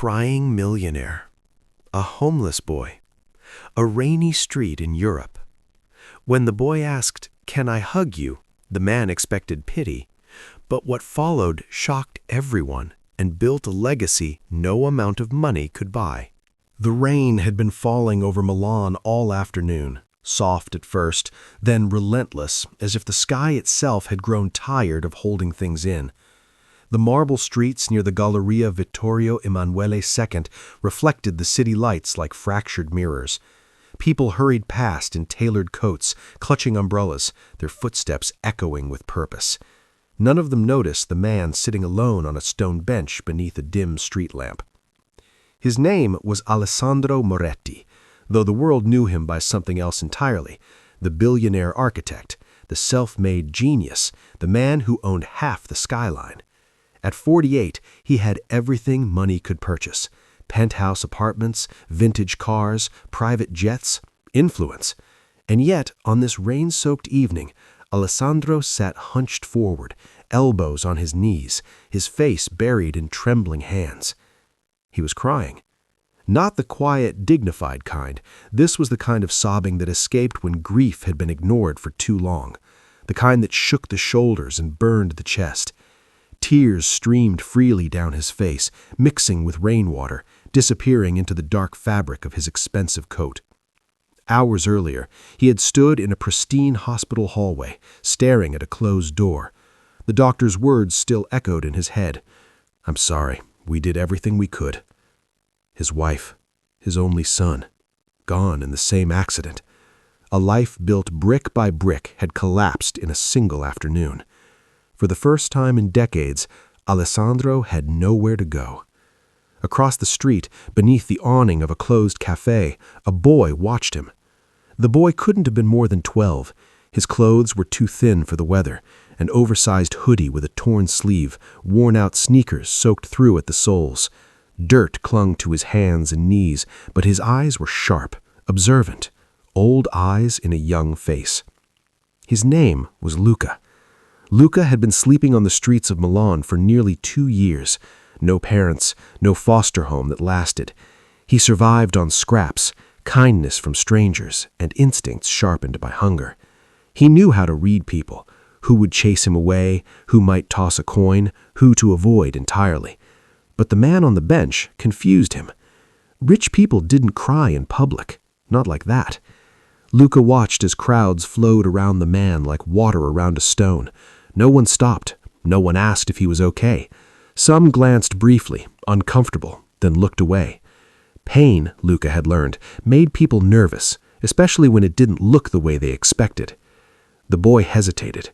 crying millionaire, a homeless boy, a rainy street in Europe. When the boy asked, "Can I hug you?" the man expected pity, but what followed shocked everyone and built a legacy no amount of money could buy. The rain had been falling over Milan all afternoon, soft at first, then relentless, as if the sky itself had grown tired of holding things in. The marble streets near the Galleria Vittorio Emanuele II reflected the city lights like fractured mirrors. People hurried past in tailored coats, clutching umbrellas, their footsteps echoing with purpose. None of them noticed the man sitting alone on a stone bench beneath a dim street lamp. His name was Alessandro Moretti, though the world knew him by something else entirely: the billionaire architect, the self-made genius, the man who owned half the skyline. At 48, he had everything money could purchase: penthouse apartments, vintage cars, private jets, influence. And yet, on this rain-soaked evening, Alessandro sat hunched forward, elbows on his knees, his face buried in trembling hands. He was crying. Not the quiet, dignified kind. This was the kind of sobbing that escaped when grief had been ignored for too long, the kind that shook the shoulders and burned the chest. Tears streamed freely down his face, mixing with rainwater, disappearing into the dark fabric of his expensive coat. Hours earlier, he had stood in a pristine hospital hallway, staring at a closed door. The doctor's words still echoed in his head. "I'm sorry, we did everything we could." His wife, his only son, gone in the same accident. A life built brick by brick had collapsed in a single afternoon. For the first time in decades, Alessandro had nowhere to go. Across the street, beneath the awning of a closed cafe, a boy watched him. The boy couldn't have been more than 12. His clothes were too thin for the weather, an oversized hoodie with a torn sleeve, worn-out sneakers soaked through at the soles. Dirt clung to his hands and knees, but his eyes were sharp, observant, old eyes in a young face. His name was Luca. Luca had been sleeping on the streets of Milan for nearly 2 years. No parents, no foster home that lasted. He survived on scraps, kindness from strangers, and instincts sharpened by hunger. He knew how to read people, who would chase him away, who might toss a coin, who to avoid entirely. But the man on the bench confused him. Rich people didn't cry in public, not like that. Luca watched as crowds flowed around the man like water around a stone. No one stopped. No one asked if he was okay. Some glanced briefly, uncomfortable, then looked away. Pain, Luca had learned, made people nervous, especially when it didn't look the way they expected. The boy hesitated.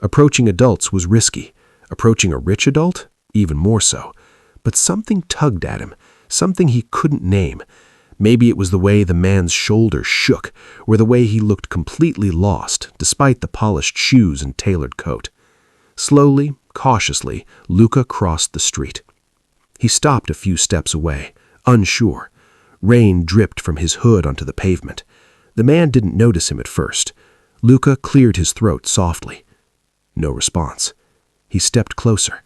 Approaching adults was risky. Approaching a rich adult? Even more so. But something tugged at him, something he couldn't name. Maybe it was the way the man's shoulders shook, or the way he looked completely lost, despite the polished shoes and tailored coat. Slowly, cautiously, Luca crossed the street. He stopped a few steps away, unsure. Rain dripped from his hood onto the pavement. The man didn't notice him at first. Luca cleared his throat softly. No response. He stepped closer.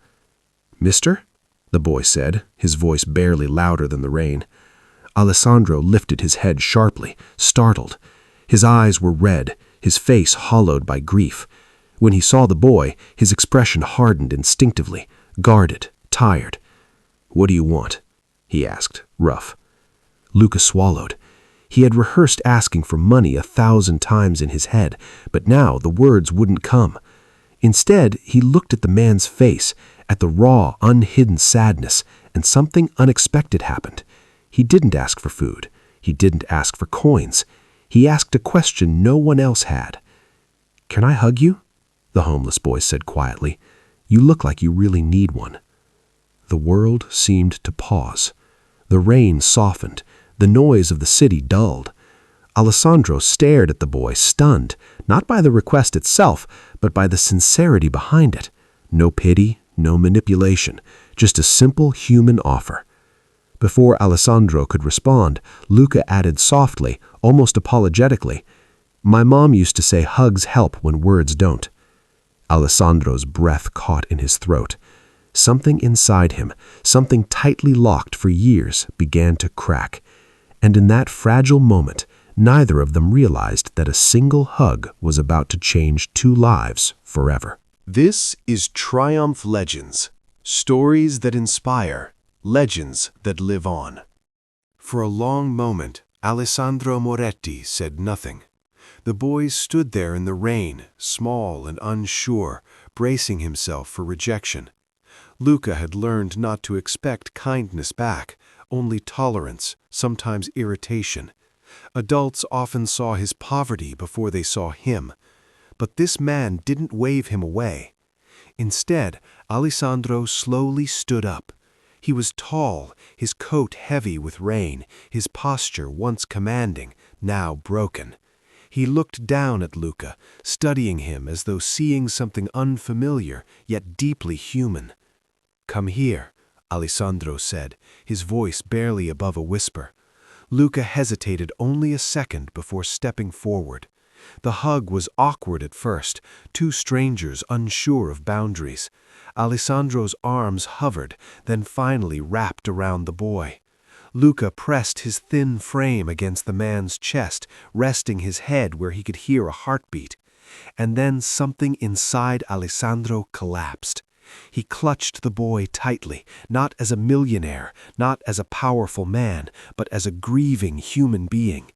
"Mister?" the boy said, his voice barely louder than the rain. Alessandro lifted his head sharply, startled. His eyes were red, his face hollowed by grief. When he saw the boy, his expression hardened instinctively, guarded, tired. "What do you want?" he asked, rough. Luca swallowed. He had rehearsed asking for money 1,000 times in his head, but now the words wouldn't come. Instead, he looked at the man's face, at the raw, unhidden sadness, and something unexpected happened. He didn't ask for food. He didn't ask for coins. He asked a question no one else had. "Can I hug you?" the homeless boy said quietly. "You look like you really need one." The world seemed to pause. The rain softened. The noise of the city dulled. Alessandro stared at the boy, stunned, not by the request itself, but by the sincerity behind it. No pity, no manipulation, just a simple human offer. Before Alessandro could respond, Luca added softly, almost apologetically, "My mom used to say hugs help when words don't." Alessandro's breath caught in his throat. Something inside him, something tightly locked for years, began to crack. And in that fragile moment, neither of them realized that a single hug was about to change two lives forever. This is Triumph Legends, stories that inspire, legends that live on. For a long moment, Alessandro Moretti said nothing. The boy stood there in the rain, small and unsure, bracing himself for rejection. Luca had learned not to expect kindness back, only tolerance, sometimes irritation. Adults often saw his poverty before they saw him. But this man didn't wave him away. Instead, Alessandro slowly stood up. He was tall, his coat heavy with rain, his posture once commanding, now broken. He looked down at Luca, studying him as though seeing something unfamiliar, yet deeply human. "Come here," Alessandro said, his voice barely above a whisper. Luca hesitated only a second before stepping forward. The hug was awkward at first, two strangers unsure of boundaries. Alessandro's arms hovered, then finally wrapped around the boy. Luca pressed his thin frame against the man's chest, resting his head where he could hear a heartbeat. And then something inside Alessandro collapsed. He clutched the boy tightly, not as a millionaire, not as a powerful man, but as a grieving human being.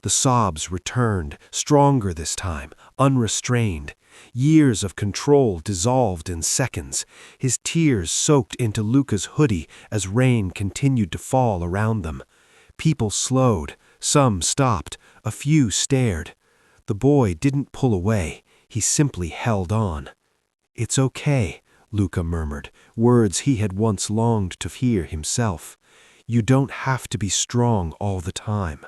The sobs returned, stronger this time, unrestrained. Years of control dissolved in seconds. His tears soaked into Luca's hoodie as rain continued to fall around them. People slowed, some stopped, a few stared. The boy didn't pull away, he simply held on. "It's okay," Luca murmured, words he had once longed to hear himself. "You don't have to be strong all the time."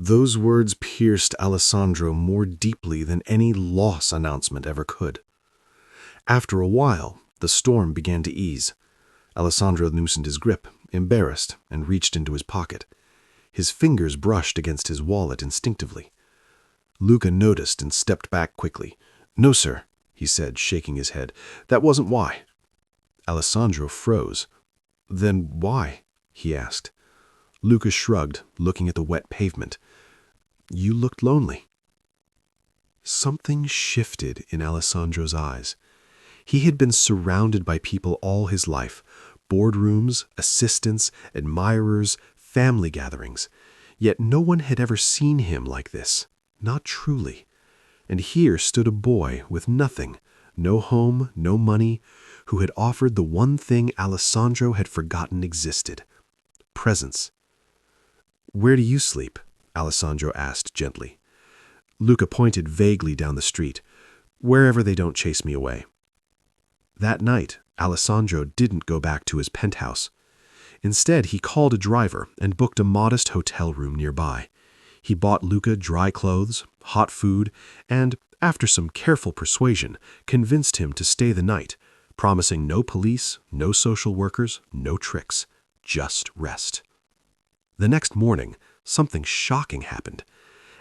Those words pierced Alessandro more deeply than any loss announcement ever could. After a while, the storm began to ease. Alessandro loosened his grip, embarrassed, and reached into his pocket. His fingers brushed against his wallet instinctively. Luca noticed and stepped back quickly. "No, sir," he said, shaking his head. "That wasn't why." Alessandro froze. "Then why?" he asked. Luca shrugged, looking at the wet pavement. "You looked lonely." Something shifted in Alessandro's eyes. He had been surrounded by people all his life, boardrooms, assistants, admirers, family gatherings. Yet no one had ever seen him like this, not truly. And here stood a boy with nothing, no home, no money, who had offered the one thing Alessandro had forgotten existed: presence. "Where do you sleep?" Alessandro asked gently. Luca pointed vaguely down the street. "Wherever they don't chase me away." That night, Alessandro didn't go back to his penthouse. Instead, he called a driver and booked a modest hotel room nearby. He bought Luca dry clothes, hot food, and, after some careful persuasion, convinced him to stay the night, promising no police, no social workers, no tricks, just rest. The next morning, something shocking happened.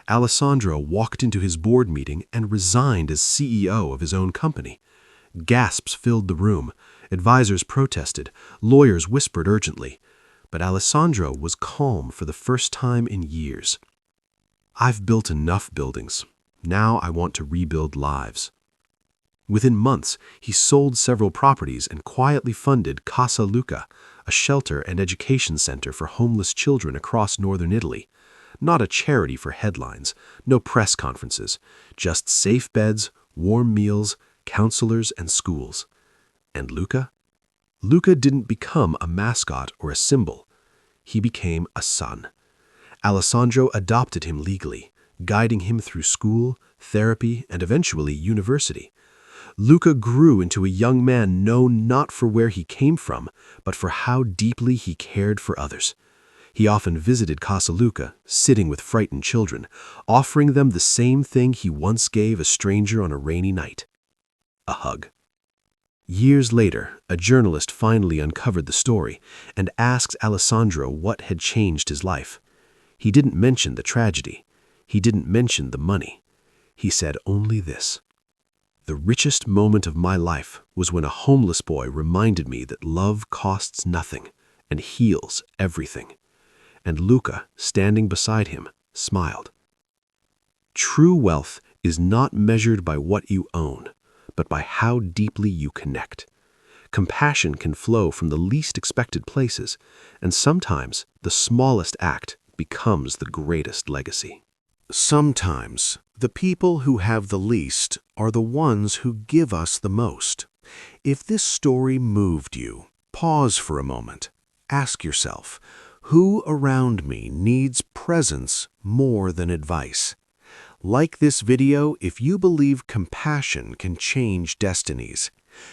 Alessandro walked into his board meeting and resigned as CEO of his own company. Gasps filled the room. Advisors protested. Lawyers whispered urgently. But Alessandro was calm for the first time in years. "I've built enough buildings. Now I want to rebuild lives." Within months, he sold several properties and quietly funded Casa Luca, a shelter and education center for homeless children across northern Italy. Not a charity for headlines, no press conferences, just safe beds, warm meals, counselors, and schools. And Luca? Luca didn't become a mascot or a symbol. He became a son. Alessandro adopted him legally, guiding him through school, therapy, and eventually university. Luca grew into a young man known not for where he came from, but for how deeply he cared for others. He often visited Casa Luca, sitting with frightened children, offering them the same thing he once gave a stranger on a rainy night: a hug. Years later, a journalist finally uncovered the story and asked Alessandro what had changed his life. He didn't mention the tragedy. He didn't mention the money. He said only this: The richest moment of my life was when a homeless boy reminded me that love costs nothing and heals everything. And Luca, standing beside him, smiled. True wealth is not measured by what you own, but by how deeply you connect. Compassion can flow from the least expected places, and sometimes the smallest act becomes the greatest legacy. Sometimes the people who have the least are the ones who give us the most. If this story moved you, pause for a moment. Ask yourself, who around me needs presence more than advice? Like this video if you believe compassion can change destinies.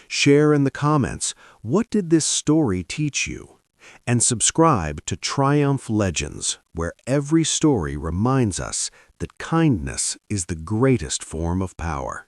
Share in the comments, what did this story teach you? And subscribe to Triumph Legends, where every story reminds us that kindness is the greatest form of power.